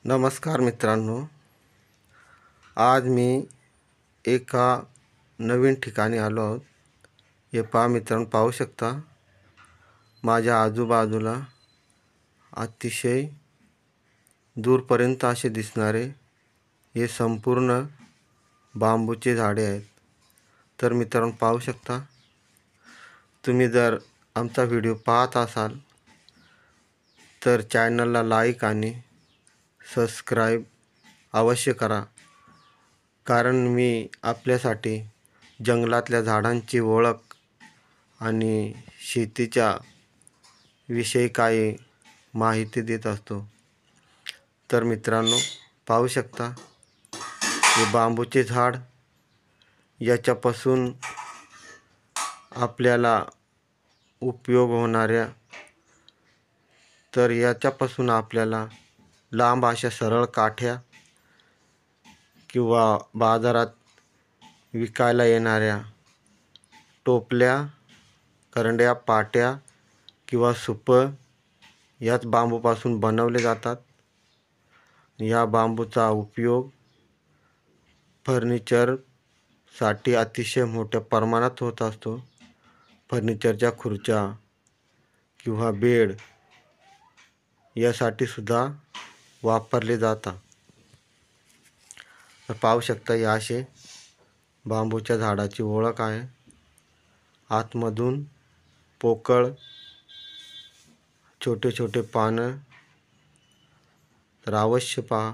नमस्कार मित्रांनो, आज मी एका नवीन ठिकाणी आलो आहोत। हे पहा मित्रांनो, पाहू शकता माझ्या आजूबाजूला अतिशय दूरपर्यंत असे दिसणारे हे संपूर्ण बांबूचे झाडे आहेत। तर मित्रांनो पाहू शकता, तुम्ही जर आमचा व्हिडिओ पाहत असाल तर चॅनलला लाईक आणि सबस्क्राईब अवश्य करा, कारण मी आपल्यासाठी जंगलातल्या झाडांची ओळख आणि शेतीच्या विषयी काही माहिती देत असतो। तर मित्रांनो पाहू शकता, हे बांबूचे झाड, याच्यापासून आपल्याला उपयोग होणाऱ्या तर याच्यापासून आपल्याला लांब अशा सरळ काठ्या किंवा बाजारात विकायला येणाऱ्या टोपल्या, करंड्या, पाट्या किंवा सुपं याच बांबूपासून बनवले जातात। या बांबूचा उपयोग फर्निचरसाठी अतिशय मोठ्या प्रमाणात होत असतो। फर्निचरच्या खुर्च्या किंवा बेड यासाठी सुद्धा वापरले जातात। तर पाहू शकता, या असे बांबूच्या झाडाची ओळख आहे। आतमधून पोकळ छोटे छोटे पानं, तर अवश्य पहा।